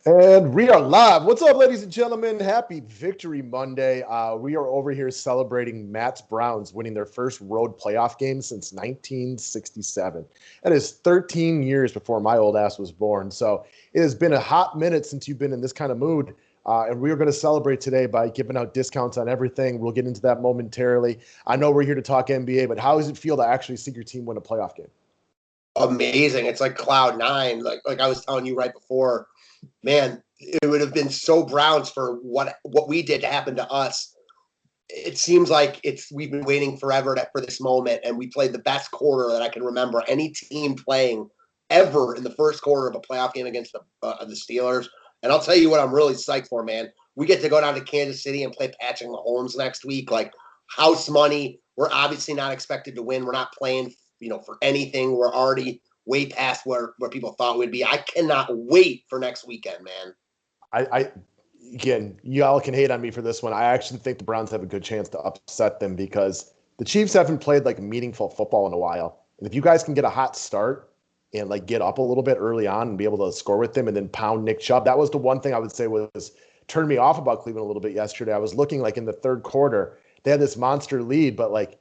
And we are live. What's up, ladies and gentlemen? Happy Victory Monday. We are over here celebrating Matt's Browns winning their first road playoff game since 1967. That is 13 years before my old ass was born. So it has been a hot minute since you've been in this kind of mood. And we are going to celebrate today by giving out discounts on everything. We'll get into that momentarily. I know we're here to talk NBA, but how does it feel to actually see your team win a playoff game? Amazing. It's like cloud nine. Like I was telling you right before, man, it would have been so Browns for what we did to happen to us. It seems like we've been waiting forever for this moment, and we played the best quarter that I can remember any team playing ever in the first quarter of a playoff game against the Steelers. And I'll tell you what I'm really psyched for, man. We get to go down to Kansas City and play Patrick Mahomes next week. Like, house money. We're obviously not expected to win. We're not playing, for anything. We're already way past where people thought we'd be. I cannot wait for next weekend, man. Again, y'all can hate on me for this one. I actually think the Browns have a good chance to upset them because the Chiefs haven't played like meaningful football in a while. And if you guys can get a hot start and like get up a little bit early on and be able to score with them and then pound Nick Chubb, that was the one thing I would say was turned me off about Cleveland a little bit yesterday. I was looking like in the third quarter, they had this monster lead, but like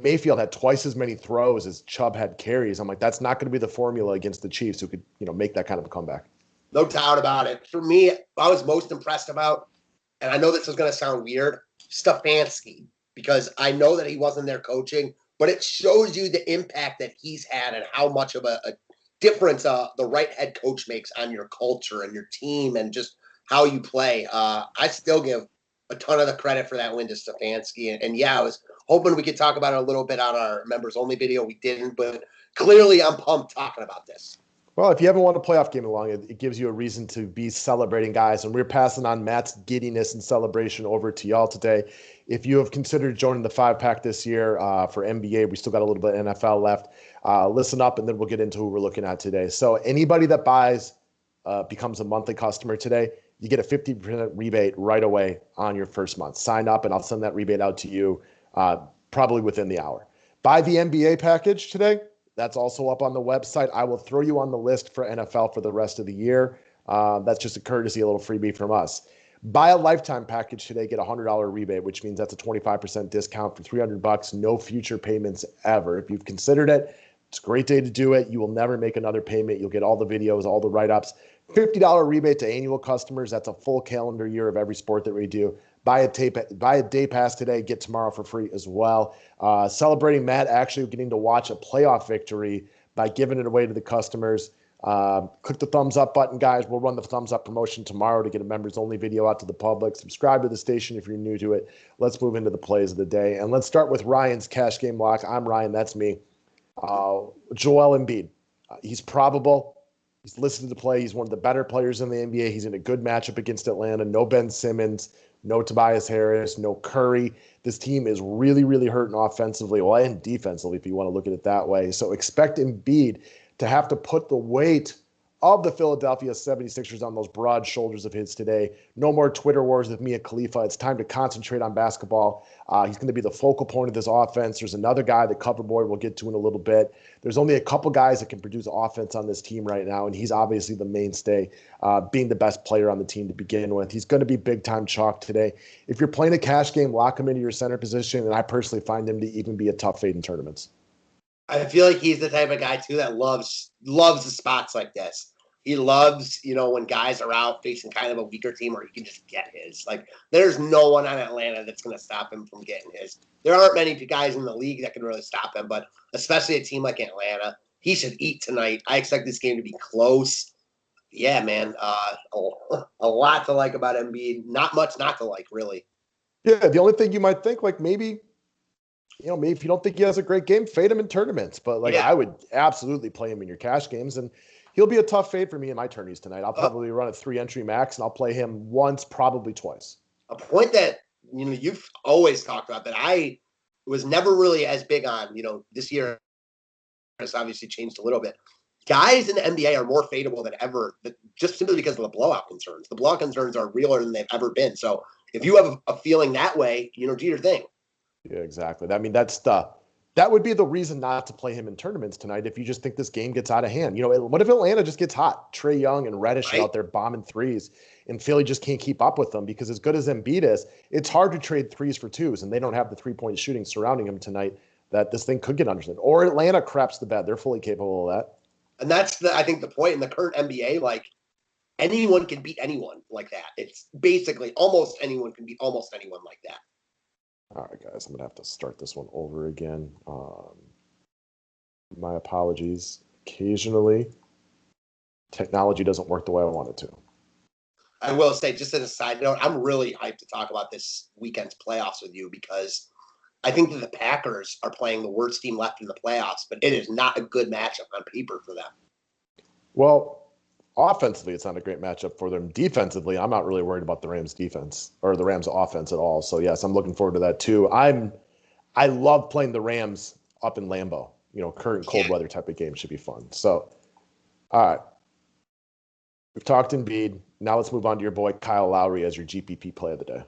Mayfield had twice as many throws as Chubb had carries. I'm like, that's not going to be the formula against the Chiefs who could, make that kind of a comeback. No doubt about it. For me, I was most impressed about, and I know this is going to sound weird, Stefanski, because I know that he wasn't there coaching, but it shows you the impact that he's had and how much of a difference the right head coach makes on your culture and your team and just how you play. I still give a ton of the credit for that win to Stefanski. And yeah, I was hoping we could talk about it a little bit on our members only video. We didn't, but clearly I'm pumped talking about this. Well, if you haven't won a playoff game along, it gives you a reason to be celebrating, guys. And we're passing on Matt's giddiness and celebration over to y'all today. If you have considered joining the 5-pack this year for NBA, we still got a little bit of NFL left. Listen up, and then we'll get into who we're looking at today. So anybody that buys becomes a monthly customer today, you get a 50% rebate right away on your first month. Sign up, and I'll send that rebate out to you probably within the hour. Buy the NBA package today. That's also up on the website. I will throw you on the list for NFL for the rest of the year. That's just a courtesy, a little freebie from us. Buy a lifetime package today, get a $100 rebate, which means that's a 25% discount for $300, no future payments ever. If you've considered it, it's a great day to do it. You will never make another payment. You'll get all the videos, all the write-ups. $50 rebate to annual customers. That's a full calendar year of every sport that we do. Buy a day pass today, get tomorrow for free as well. Celebrating Matt actually getting to watch a playoff victory by giving it away to the customers. Click the thumbs up button, guys. We'll run the thumbs up promotion tomorrow to get a members only video out to the public. Subscribe to the station if you're new to it. Let's move into the plays of the day. And let's start with Ryan's cash game lock. I'm Ryan. That's me. Joel Embiid. He's probable. He's listed to play. He's one of the better players in the NBA. He's in a good matchup against Atlanta. No Ben Simmons. No Tobias Harris, no Curry. This team is really, really hurting offensively, well, and defensively, if you want to look at it that way. So expect Embiid to have to put the weight of the Philadelphia 76ers on those broad shoulders of his today. No more Twitter wars with Mia Khalifa. It's time to concentrate on basketball. He's going to be the focal point of this offense. There's another guy that Coverboy we'll get to in a little bit. There's only a couple guys that can produce offense on this team right now, and he's obviously the mainstay, being the best player on the team to begin with. He's going to be big-time chalk today. If you're playing a cash game, lock him into your center position, and I personally find him to even be a tough fade in tournaments. I feel like he's the type of guy, too, that loves the spots like this. He loves, when guys are out facing kind of a weaker team where he can just get his. Like, there's no one on Atlanta that's going to stop him from getting his. There aren't many guys in the league that can really stop him, but especially a team like Atlanta, he should eat tonight. I expect this game to be close. Yeah, man, a lot to like about Embiid. Not much not to like, really. Yeah, the only thing you might think, like, maybe if you don't think he has a great game, fade him in tournaments. But, I would absolutely play him in your cash games. And he'll be a tough fade for me in my tourneys tonight. I'll probably run a 3-entry max, and I'll play him once, probably twice. A point that, you've always talked about that I was never really as big on, this year has obviously changed a little bit. Guys in the NBA are more fadeable than ever, just simply because of the blowout concerns. The blowout concerns are realer than they've ever been. So if you have a feeling that way, do your thing. Yeah, exactly. I mean, that's the that would be the reason not to play him in tournaments tonight if you just think this game gets out of hand. What if Atlanta just gets hot? Trae Young and Reddish are out there bombing threes, and Philly just can't keep up with them because as good as Embiid is, it's hard to trade threes for twos, and they don't have the three-point shooting surrounding him tonight that this thing could get understood. Or Atlanta craps the bed. They're fully capable of that. And that's, I think, the point in the current NBA. Like, anyone can beat anyone like that. It's basically almost anyone can beat almost anyone like that. All right, guys, I'm going to have to start this one over again. My apologies. Occasionally, technology doesn't work the way I want it to. I will say, just as a side note, I'm really hyped to talk about this weekend's playoffs with you because I think that the Packers are playing the worst team left in the playoffs, but it is not a good matchup on paper for them. Well, offensively, it's not a great matchup for them. Defensively, I'm not really worried about the Rams' defense or the Rams' offense at all. So, yes, I'm looking forward to that too. I love playing the Rams up in Lambeau. Current cold weather type of game should be fun. So, all right. We've talked Embiid. Now let's move on to your boy Kyle Lowry as your GPP play of the day.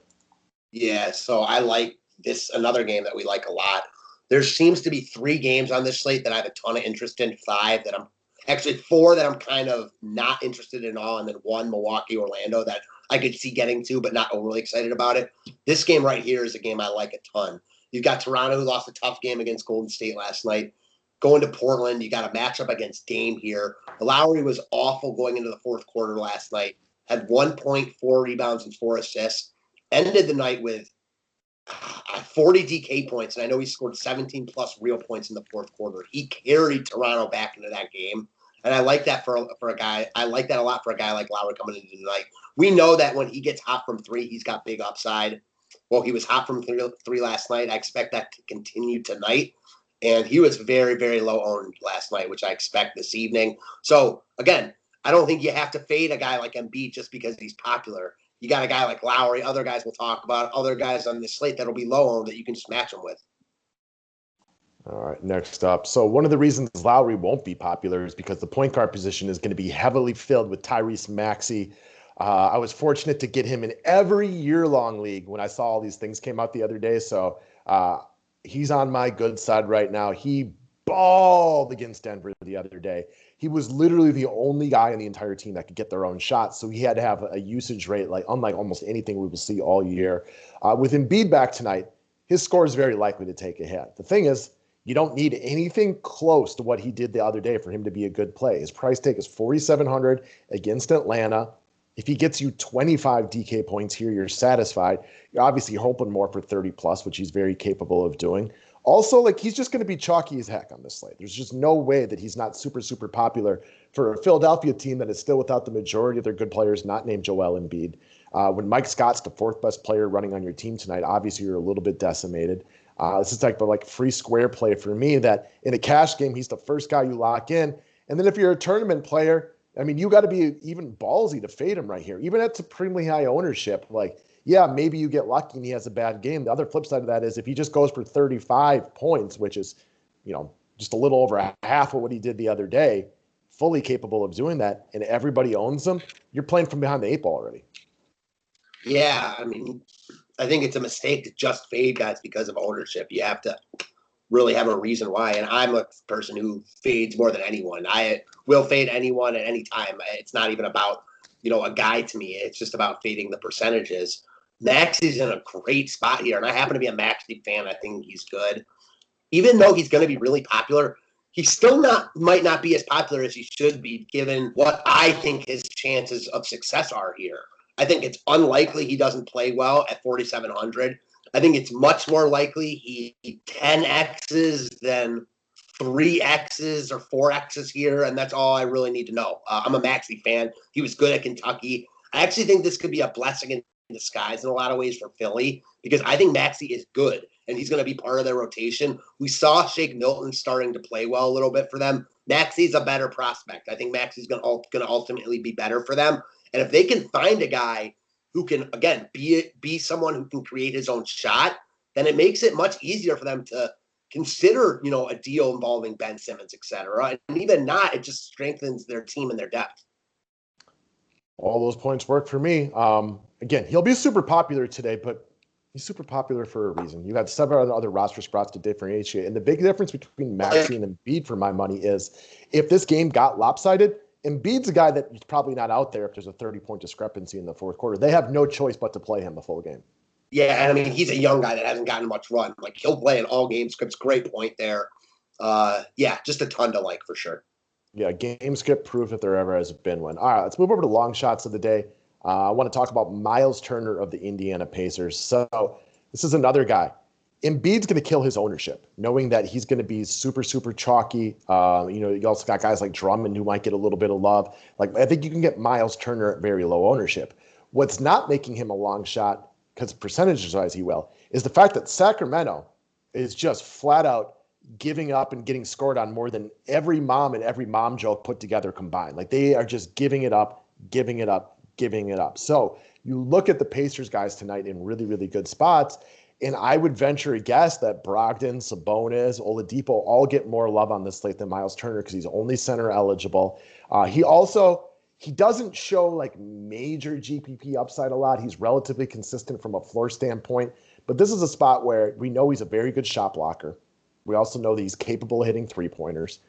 Yeah, so I like this, another game that we like a lot. There seems to be 3 games on this slate that I have a ton of interest in, 4 that I'm kind of not interested in all, and then 1, Milwaukee, Orlando, that I could see getting to, but not overly excited about it. This game right here is a game I like a ton. You've got Toronto, who lost a tough game against Golden State last night. Going to Portland, you got a matchup against Dame here. Lowry was awful going into the fourth quarter last night. Had 1.4 rebounds and 4 assists. Ended the night with 40 DK points, and I know he scored 17-plus real points in the fourth quarter. He carried Toronto back into that game, and I like that for a guy. I like that a lot for a guy like Lowry coming into tonight. We know that when he gets hot from 3, he's got big upside. Well, he was hot from 3 last night. I expect that to continue tonight. And he was very, very low owned last night, which I expect this evening. So, again, I don't think you have to fade a guy like Embiid just because he's popular. You got a guy like Lowry, other guys we'll talk about, other guys on this slate that'll be low owned that you can just match them with. All right, next up. So one of the reasons Lowry won't be popular is because the point guard position is going to be heavily filled with Tyrese Maxey. I was fortunate to get him in every year-long league when I saw all these things came out the other day. So he's on my good side right now. He balled against Denver the other day. He was literally the only guy on the entire team that could get their own shots. So he had to have a usage rate like unlike almost anything we will see all year. With Embiid back tonight, his score is very likely to take a hit. The thing is, you don't need anything close to what he did the other day for him to be a good play. His price take is 4,700 against Atlanta. If he gets you 25 DK points here, you're satisfied. You're obviously hoping more for 30 plus, which he's very capable of doing. Also, he's just going to be chalky as heck on this slate. There's just no way that he's not super, super popular for a Philadelphia team that is still without the majority of their good players, not named Joel Embiid. When Mike Scott's the 4th best player running on your team tonight, obviously you're a little bit decimated. This is like free square play for me that in a cash game, he's the first guy you lock in. And then if you're a tournament player, I mean, you got to be even ballsy to fade him right here. Even at supremely high ownership, yeah, maybe you get lucky and he has a bad game. The other flip side of that is if he just goes for 35 points, which is, just a little over half of what he did the other day, fully capable of doing that, and everybody owns him, you're playing from behind the 8 ball already. Yeah, I mean, I think it's a mistake to just fade guys because of ownership. You have to really have a reason why. And I'm a person who fades more than anyone. I will fade anyone at any time. It's not even about, a guy to me. It's just about fading the percentages. Maxey's in a great spot here, and I happen to be a Maxey fan. I think he's good. Even though he's going to be really popular, he still might not be as popular as he should be, given what I think his chances of success are here. I think it's unlikely he doesn't play well at 4,700. I think it's much more likely he 10Xs than 3Xs or 4Xs here, and that's all I really need to know. I'm a Maxey fan. He was good at Kentucky. I actually think this could be a blessing in disguise in a lot of ways for Philly because I think Maxey is good, and he's going to be part of their rotation. We saw Shake Milton starting to play well a little bit for them. Maxey's a better prospect. I think Maxey's going to ultimately be better for them. And if they can find a guy who can, again, be someone who can create his own shot, then it makes it much easier for them to consider, a deal involving Ben Simmons, et cetera. And even not, it just strengthens their team and their depth. All those points work for me. Again, he'll be super popular today, but He's super popular for a reason. You got several other roster spots to differentiate. And the big difference between Maxey and Embiid for my money is if this game got lopsided, Embiid's a guy that's probably not out there if there's a 30-point discrepancy in the fourth quarter. They have no choice but to play him the full game. Yeah, and I mean, he's a young guy that hasn't gotten much run. Like, he'll play in all games. It's a great point there. Yeah, just a ton to like for sure. Yeah, game script proof if there ever has been one. All right, let's move over to long shots of the day. I want to talk about Miles Turner of the Indiana Pacers. So this is another guy. Embiid's going to kill his ownership, knowing that he's going to be super, super chalky. You also got guys like Drummond who might get a little bit of love. Like, I think you can get Miles Turner at very low ownership. What's not making him a long shot, because percentage-wise he will, is the fact that Sacramento is just flat out giving up and getting scored on more than every mom and every mom joke put together combined. Like, they are just giving it up, giving it up, giving it up. So you look at the Pacers guys tonight in really, really good spots, and I would venture a guess that Brogdon, Sabonis, Oladipo all get more love on this slate than Miles Turner because he's only center eligible. He doesn't show like major GPP upside a lot. He's relatively consistent from a floor standpoint, but this is a spot where we know he's a very good shot blocker. We also know that he's capable of hitting three-pointers.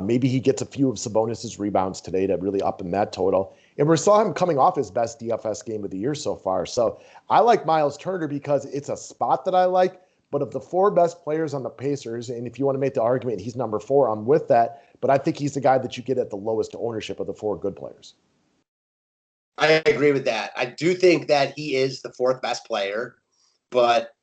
Maybe he gets a few of Sabonis' rebounds today to really up in that total. And we saw him coming off his best DFS game of the year so far. So I like Miles Turner because it's a spot that I like. But of the four best players on the Pacers, and if you want to make the argument he's number 4, I'm with that. But I think he's the guy that you get at the lowest ownership of the 4 good players. I agree with that. I do think that he is the 4th best player, but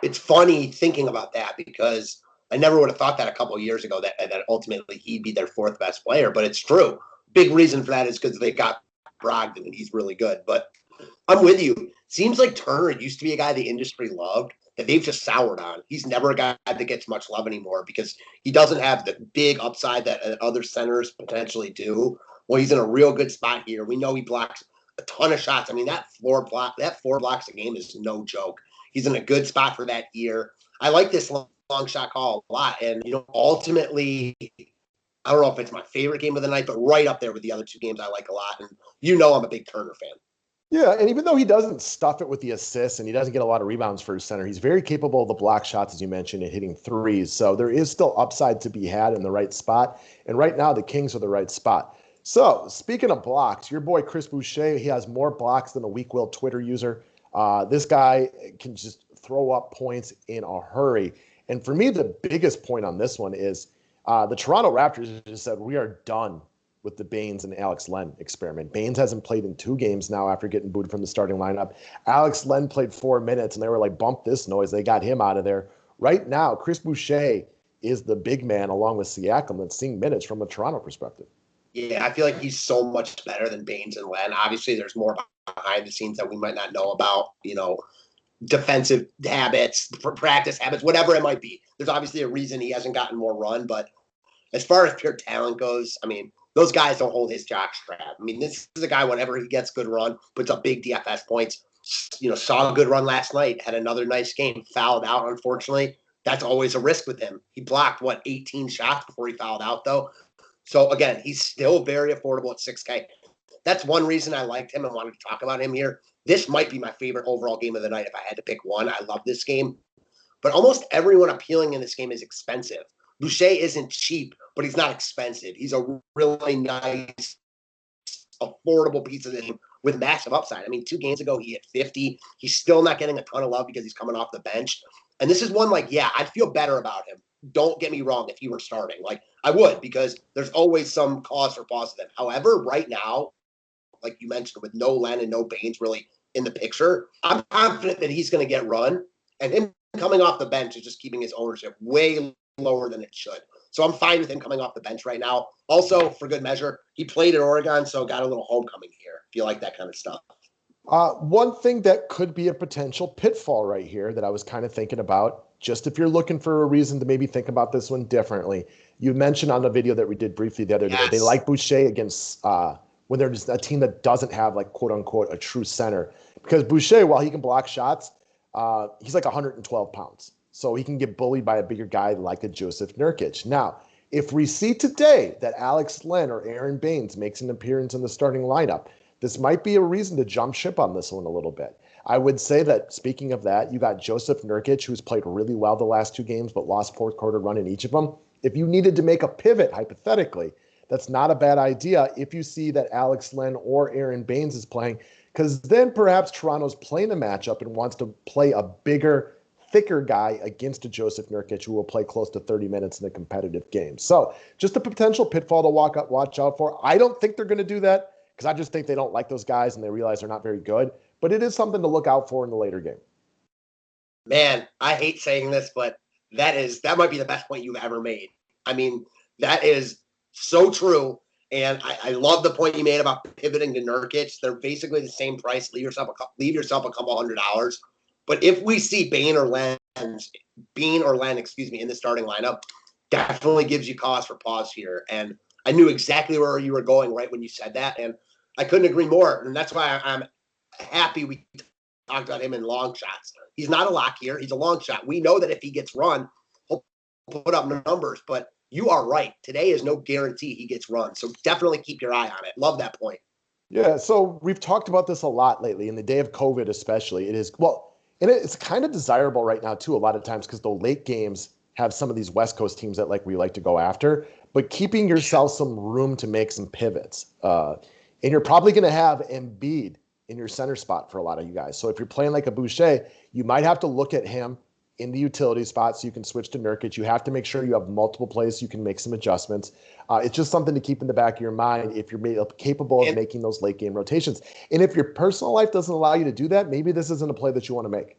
it's funny thinking about that because I never would have thought that a couple of years ago that ultimately he'd be their 4th best player, but it's true. Big reason for that is because they got Brogdon and he's really good. But I'm with you. Seems like Turner used to be a guy the industry loved that they've just soured on. He's never a guy that gets much love anymore because he doesn't have the big upside that other centers potentially do. Well, he's in a real good spot here. We know he blocks a ton of shots. I mean, that 4 blocks a game is no joke. He's in a good spot for that year. I like this long shot call a lot. And, ultimately, I don't know if it's my favorite game of the night, but right up there with the other 2 games I like a lot. And I'm a big Turner fan. Yeah, and even though he doesn't stuff it with the assists and he doesn't get a lot of rebounds for his center, he's very capable of the block shots, as you mentioned, and hitting threes. So there is still upside to be had in the right spot. And right now, the Kings are the right spot. So speaking of blocks, your boy Chris Boucher, he has more blocks than a weak-willed Twitter user. This guy can just throw up points in a hurry. And for me, the biggest point on this one is the Toronto Raptors just said, we are done with the Baines and Alex Len experiment. Baines hasn't played in 2 games now after getting booted from the starting lineup. Alex Len played 4 minutes, and they were like, bump this noise. They got him out of there. Right now, Chris Boucher is the big man along with Siakam that's seeing minutes from a Toronto perspective. Yeah, I feel like he's so much better than Baines and Len. Obviously, there's more behind the scenes that we might not know about, defensive habits, practice habits, whatever it might be. There's obviously a reason he hasn't gotten more run, but as far as pure talent goes, I mean, those guys don't hold his jockstrap. I mean, this is a guy, whenever he gets good run, puts up big DFS points. Saw a good run last night, had another nice game, fouled out, unfortunately. That's always a risk with him. He blocked, 18 shots before he fouled out, though. So, again, he's still very affordable at 6K. That's one reason I liked him and wanted to talk about him here. This might be my favorite overall game of the night if I had to pick one. I love this game. But almost everyone appealing in this game is expensive. Boucher isn't cheap, but he's not expensive. He's a really nice, affordable piece of the game with massive upside. I mean, 2 games ago, he hit 50. He's still not getting a ton of love because he's coming off the bench. And this is one I'd feel better about him. Don't get me wrong if he were starting. I would, because there's always some cause for pause with him. However, right now, like you mentioned, with no Len and no Baines really in the picture, I'm confident that he's going to get run. And him coming off the bench is just keeping his ownership way lower than it should. So I'm fine with him coming off the bench right now. Also, for good measure, he played at Oregon, so got a little homecoming here, if you like that kind of stuff. One thing that could be a potential pitfall right here that I was kind of thinking about, just if you're looking for a reason to maybe think about this one differently, you mentioned on the video that we did briefly the other day, they like Boucher against when there's a team that doesn't have quote unquote a true center, because Boucher, while he can block shots, he's 112 pounds. So he can get bullied by a bigger guy like a Joseph Nurkic. Now, if we see today that Alex Len or Aaron Baines makes an appearance in the starting lineup, this might be a reason to jump ship on this one a little bit. I would say that, speaking of that, you got Joseph Nurkic, who's played really well the last 2 games, but lost fourth quarter run in each of them. If you needed to make a pivot, hypothetically, that's not a bad idea if you see that Alex Len or Aaron Baines is playing, because then perhaps Toronto's playing a matchup and wants to play a bigger, thicker guy against a Joseph Nurkic who will play close to 30 minutes in a competitive game. So just a potential pitfall to watch out for. I don't think they're going to do that because I just think they don't like those guys and they realize they're not very good. But it is something to look out for in the later game. Man, I hate saying this, but that might be the best point you've ever made. I mean, that is so true. And I love the point you made about pivoting to Nurkic. They're basically the same price. Leave yourself a couple $100. But if we see Bean or Len, in the starting lineup, definitely gives you cause for pause here. And I knew exactly where you were going right when you said that. And I couldn't agree more. And that's why I'm happy we talked about him in long shots. He's not a lock here. He's a long shot. We know that if he gets run, he'll put up numbers. But you are right. Today is no guarantee he gets run. So definitely keep your eye on it. Love that point. Yeah, so we've talked about this a lot lately. In the day of COVID especially, it is, well, and it's kind of desirable right now too a lot of times because the late games have some of these West Coast teams that we like to go after, but keeping yourself some room to make some pivots. And you're probably going to have Embiid in your center spot for a lot of you guys. So if you're playing like a Boucher, you might have to look at him in the utility spot so you can switch to Nurkic. You have to make sure you have multiple plays so you can make some adjustments. It's just something to keep in the back of your mind if you're capable of making those late game rotations. And if your personal life doesn't allow you to do that, maybe this isn't a play that you want to make.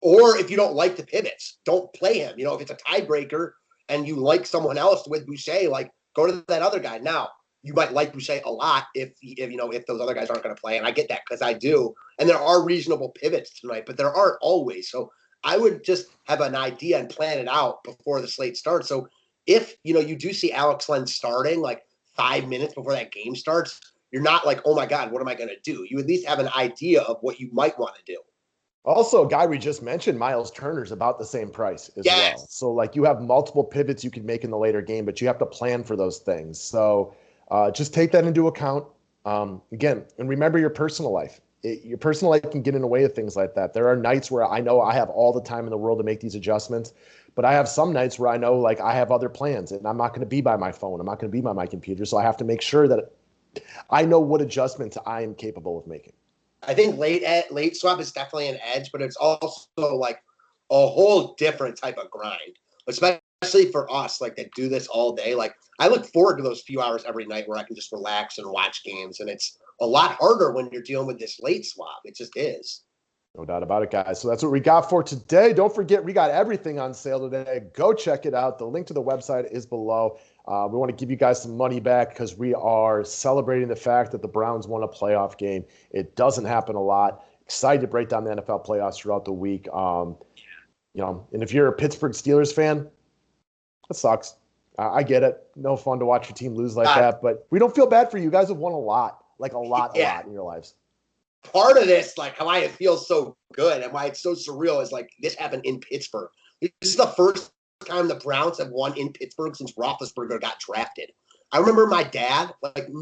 Or if you don't like the pivots, don't play him. If it's a tiebreaker and you like someone else with Boucher, go to that other guy. Now, you might like Boucher a lot if those other guys aren't going to play. And I get that because I do. And there are reasonable pivots tonight, but there aren't always. So I would just have an idea and plan it out before the slate starts. So if, you do see Alex Len starting 5 minutes before that game starts, you're not like, oh my God, what am I going to do? You at least have an idea of what you might want to do. Also, a guy we just mentioned, Miles Turner's about the same price as well. So you have multiple pivots you can make in the later game, but you have to plan for those things. So just take that into account. Again, and remember your personal life. Your personal life can get in the way of things like that. There are nights where I know I have all the time in the world to make these adjustments, but I have some nights where I know I have other plans and I'm not going to be by my phone. I'm not going to be by my computer. So I have to make sure that I know what adjustments I am capable of making. I think late swap is definitely an edge, but it's also a whole different type of grind, especially for us that do this all day. I look forward to those few hours every night where I can just relax and watch games. And it's a lot harder when you're dealing with this late swap. It just is. No doubt about it, guys. So that's what we got for today. Don't forget, we got everything on sale today. Go check it out. The link to the website is below. We want to give you guys some money back because we are celebrating the fact that the Browns won a playoff game. It doesn't happen a lot. Excited to break down the NFL playoffs throughout the week. And if you're a Pittsburgh Steelers fan, it sucks. I get it. No fun to watch your team lose like that, but we don't feel bad for you. You guys have won a lot in your lives. Part of this, how it feels so good and why it's so surreal is this happened in Pittsburgh. This is the first time the Browns have won in Pittsburgh since Roethlisberger got drafted. I remember my dad,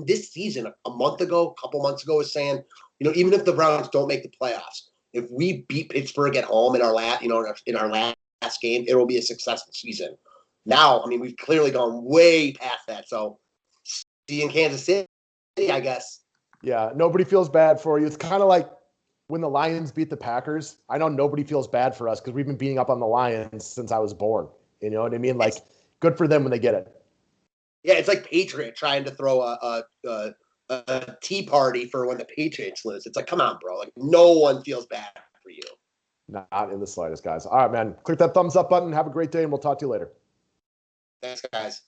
this season, a couple months ago, was saying, even if the Browns don't make the playoffs, if we beat Pittsburgh at home in our last game, it will be a successful season. Now, we've clearly gone way past that. So, see you in Kansas City, I guess. Yeah, nobody feels bad for you. It's kind of like when the Lions beat the Packers. I know nobody feels bad for us because we've been beating up on the Lions since I was born. You know what I mean? Good for them when they get it. Yeah, it's like Patriot trying to throw a tea party for when the Patriots lose. It's come on, bro. No one feels bad for you. Not in the slightest, guys. All right, man. Click that thumbs up button. Have a great day, and we'll talk to you later. Thanks, guys.